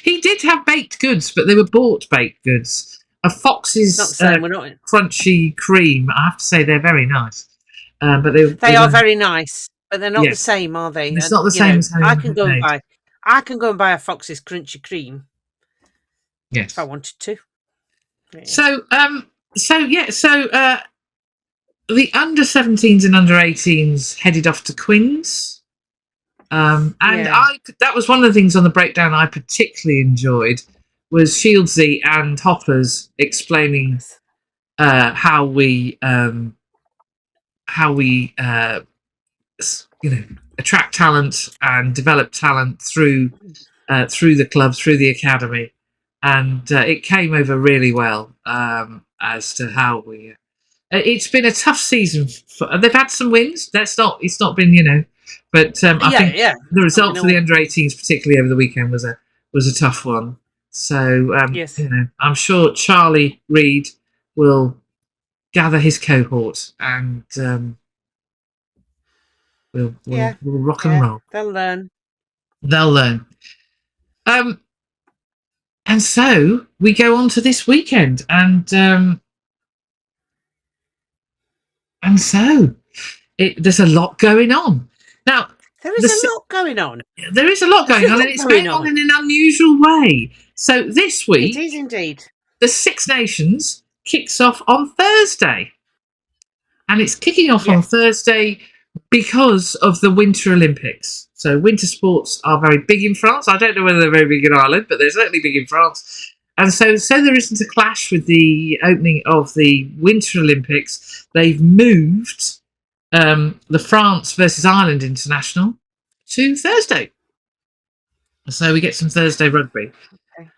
He did have baked goods, but they were bought baked goods. A Fox's crunchy cream. I have to say they're very nice. But they are very nice, but they're not the same, are they? It's not the same as I can go and buy a Fox's crunchy cream. Yes, if I wanted to. Yeah. So the under 17s and under 18s headed off to Queens. That was one of the things on the breakdown I particularly enjoyed was Shieldsy and Hoppers explaining how we attract talent and develop talent through the club, through the academy, and it came over really well as to how we. It's been a tough season. They've had some wins. It's not been but I think the result for the under 18s, particularly over the weekend, was a tough one. So I'm sure Charlie Reid will gather his cohort and we'll rock and roll. They'll learn. And so we go on to this weekend, and so there's a lot going on. Now there is a lot going on. There is a lot going on, and it's going on in an unusual way. So this week, it is indeed. The Six Nations kicks off on Thursday, and it's kicking off on Thursday because of the Winter Olympics. So winter sports are very big in France. I don't know whether they're very big in Ireland, but they're certainly big in France. And so there isn't a clash with the opening of the Winter Olympics. They've moved the France versus Ireland International to Thursday. So we get some Thursday rugby. Okay.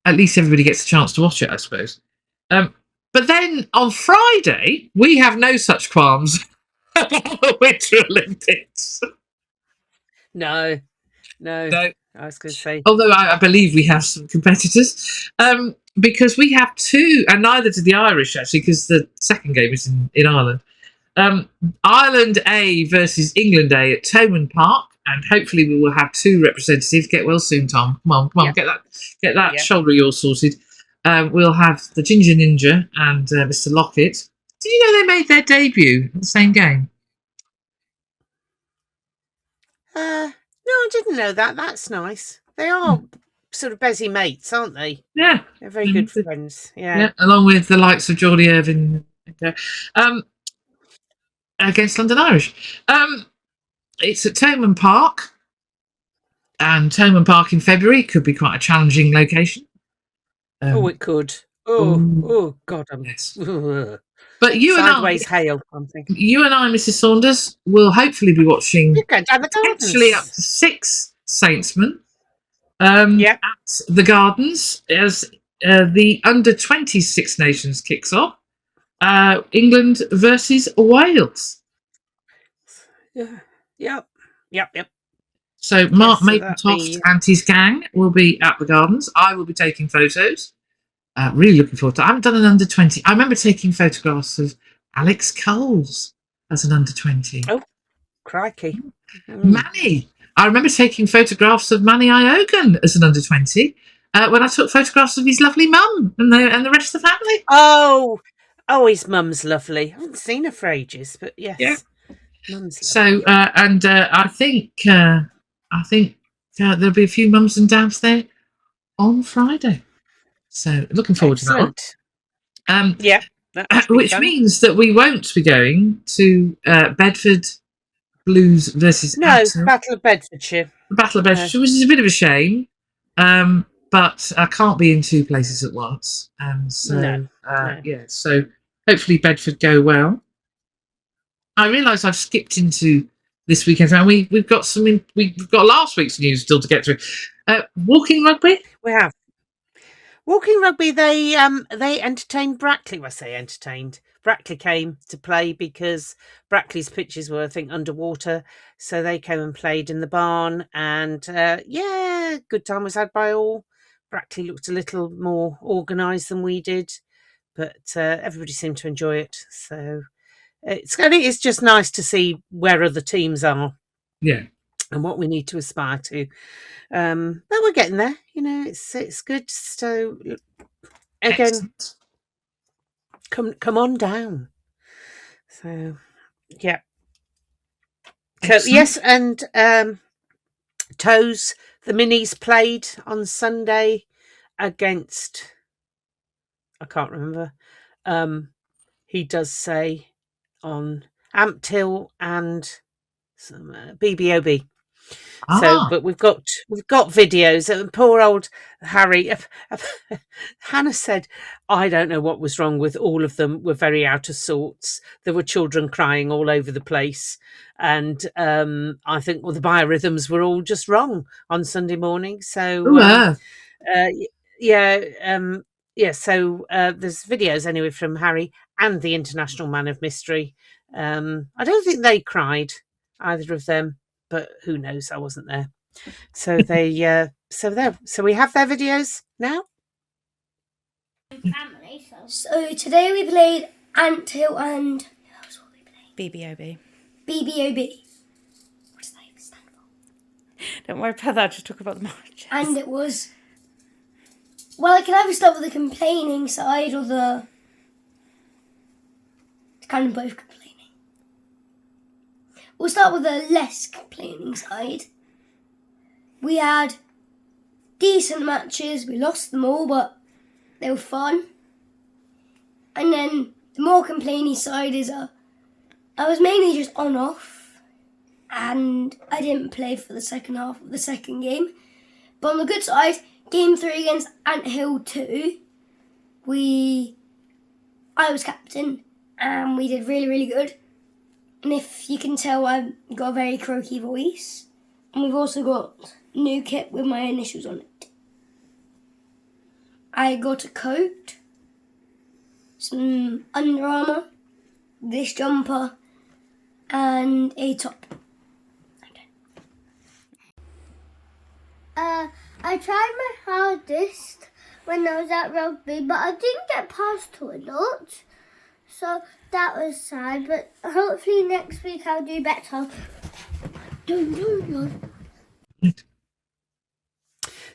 At least everybody gets a chance to watch it, I suppose. But then on Friday, we have no such qualms about the Winter Olympics. No. I was going to say. Although I believe we have some competitors, because we have two, and neither do the Irish, actually, because the second game is in Ireland. Ireland A versus England A at Thomond Park, and hopefully we will have two representatives. Get well soon, Tom. Come on, get that shoulder of yours sorted. We'll have the Ginger Ninja and Mr. Lockett. Did you know they made their debut in the same game? No, I didn't know that. That's nice. They are sort of busy mates, aren't they? Yeah. They're very good friends. Yeah. Along with the likes of Geordie Irvine against London Irish. It's at Thomond Park. And Thomond Park in February could be quite a challenging location. It could. Oh, God. Yes. But you Sideways hail, I'm thinking. You and I, Mrs. Saunders, will hopefully be watching actually up to 6 Saintsmen at the Gardens as the under-20 Six Nations kicks off. England versus Wales. Yep. So Mark Mapletoft and his gang will be at the Gardens. I will be taking photos. Really looking forward to it. I haven't done an under-20. I remember taking photographs of Alex Coles as an under-20. Oh, crikey. Manny. I remember taking photographs of Manny Iogan as an under-20 when I took photographs of his lovely mum and the rest of the family. Oh, Oh, his mum's lovely. I haven't seen her for ages, but yes, Yeah. mum's So, lovely. I think there'll be a few mums and dads there on Friday. So, looking forward to that one. Excellent. Yeah, that should be Which fun. means that we won't be going to Bedford Blues versus No, Apton. Battle of Bedfordshire. The Battle of No. Bedfordshire, which is a bit of a shame. But I can't be in two places at once. And so, No. yeah, so hopefully Bedford go well. I realise I've skipped into this weekend, and we've got we've got last week's news still to get through. Walking rugby? We have. Walking rugby, they entertained Brackley. Well, I say entertained. Brackley came to play because Brackley's pitches were, I think, underwater. So they came and played in the barn. And yeah, good time was had by all. Brackley looked a little more organised than we did. But everybody seemed to enjoy it. So it's just nice to see where other teams are. Yeah. And what we need to aspire to. But we're getting there. You know, it's good. So again, Excellent. come on down. So yeah. Excellent. So yes, and Toes, the minis played on Sunday against, I can't remember. He does say on Amptill and some BBOB. So, but we've got videos. And poor old Harry. Hannah said, "I don't know what was wrong with all of them. Were very out of sorts. There were children crying all over the place, and I think the biorhythms were all just wrong on Sunday morning." So, yeah. So there's videos anyway from Harry and the International Man of Mystery. I don't think they cried, either of them. But who knows? I wasn't there. So they, so we have their videos now. So today we played Anthill and who else will we play? BBOB. BBOB. What does that even stand for? Don't worry about that. Just talk about the matches. And it was. Well, I can either start with the complaining side or the. It's kind of both complaining. We'll start with the less complaining side. We had decent matches. We lost them all, but they were fun. And then the more complaining side is I was mainly just on-off, and I didn't play for the second half of the second game. But on the good side, game 3 against Anthill 2, I was captain, and we did really, really good. And if you can tell, I've got a very croaky voice. And we've also got new kit with my initials on it. I got a coat, some Under Armour, this jumper, and a top. I tried my hardest when I was at rugby, but I didn't get past to a lot. So that was sad, but hopefully next week I'll do better.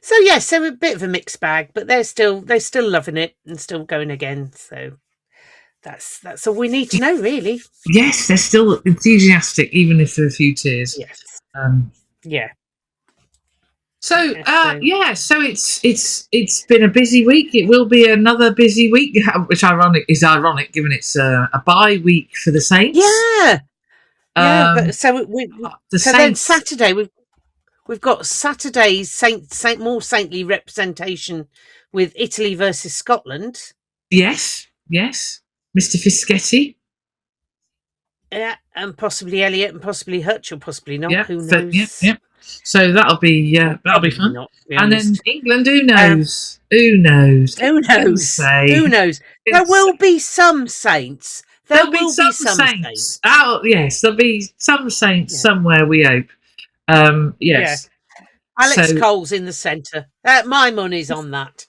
So yeah, so a bit of a mixed bag, but they're still loving it and still going again. So that's all we need to know, really. Yes, they're still enthusiastic, even if there are a few tears. Yes. Yeah. So so it's been a busy week. It will be another busy week, which is ironic given it's a bye week for the Saints. Yeah. But so then Saturday we've got Saturday's more saintly representation with Italy versus Scotland. Yes, Mr. Fischetti. Yeah, and possibly Elliot, and possibly Hutch, or possibly not. Who knows? Yeah. So that'll be fun. Not, and then England, who knows? Who knows? Who knows? There will be some saints. There will be some saints. Oh yes, there'll be some saints somewhere. We hope. Yes. Yeah. Alex Cole's in the centre. My money's on that.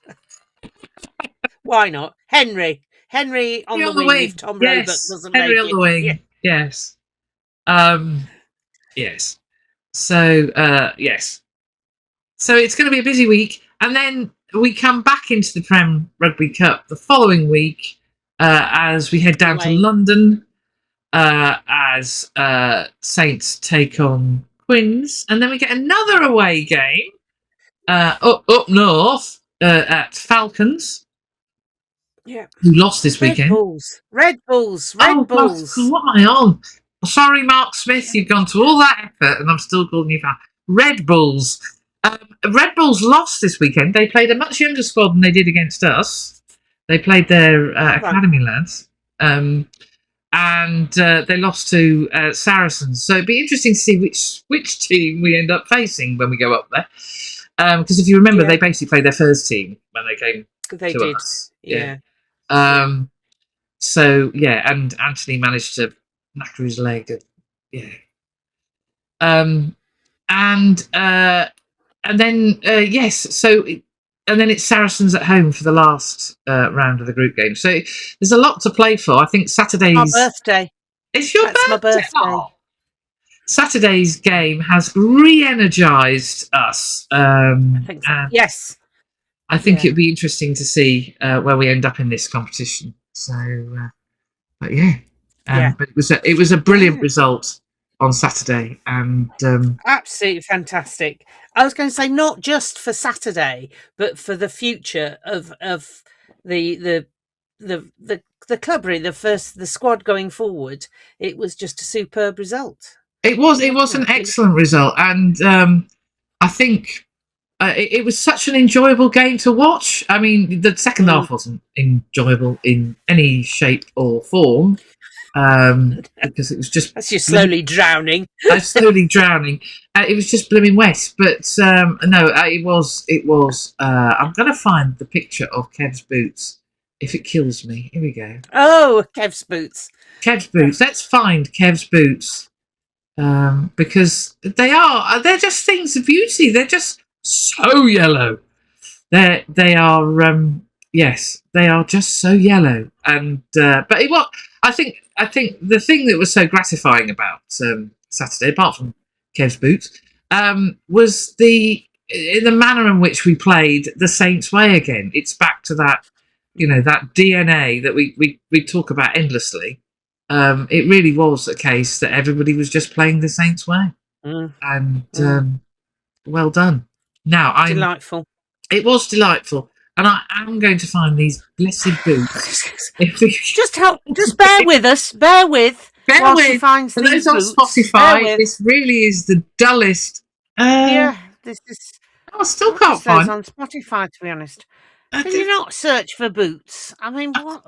Why not? Henry on the wing if Tom Roebuck doesn't make it. Henry on the wing. Yeah. Yes. Yes. So yes. So it's going to be a busy week, and then we come back into the Prem Rugby Cup the following week as we head down to Away. London as Saints take on Quins, and then we get another away game up north at Falcons. Yeah. Who lost this weekend? Red Bulls. God, what am I on? Sorry, Mark Smith, you've gone to all that effort and I'm still calling you fat. Red Bulls. Red Bulls lost this weekend. They played a much younger squad than they did against us. They played their academy lads. And they lost to Saracens. So it'd be interesting to see which team we end up facing when we go up there. Because if you remember, they basically played their first team when they came to us. Yeah. So yeah, and Anthony managed to knacker his leg. And then and then it's Saracens at home for the last round of the group game. So there's a lot to play for. I think Saturday's my birthday. It's your birthday. My birthday. Oh. Saturday's game has re-energised us. I think so. Yes. I think it'd be interesting to see where we end up in this competition. So, but but it was a brilliant result on Saturday, and absolutely fantastic. I was going to say not just for Saturday, but for the future of the club, really, the squad going forward. It was just a superb result. It was an excellent result, and I think it was such an enjoyable game to watch. I mean, the second half wasn't enjoyable in any shape or form. Because it was just that's you slowly drowning. I was slowly drowning. It was just blooming wet, but no, it was. I'm gonna find the picture of Kev's boots if it kills me. Here we go. Oh, Kev's boots. Kev's boots. Let's find Kev's boots because they're just things of beauty. They're just so yellow. They are yes, they are just so yellow. And but I think the thing that was so gratifying about Saturday, apart from Kev's boots, was the manner in which we played the Saints way again. It's back to that, that DNA that we talk about endlessly. It really was a case that everybody was just playing the Saints way, and well done. Now, delightful. It was delightful. And I am going to find these blessed boots. Just bear with us. Bear with. She finds for these those on boots. Spotify, this really is the dullest. This is. I still can't find on Spotify. To be honest, can you not search for boots? I mean, what?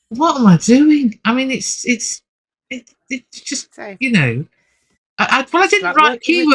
What am I doing? I mean, it's just I didn't write keywords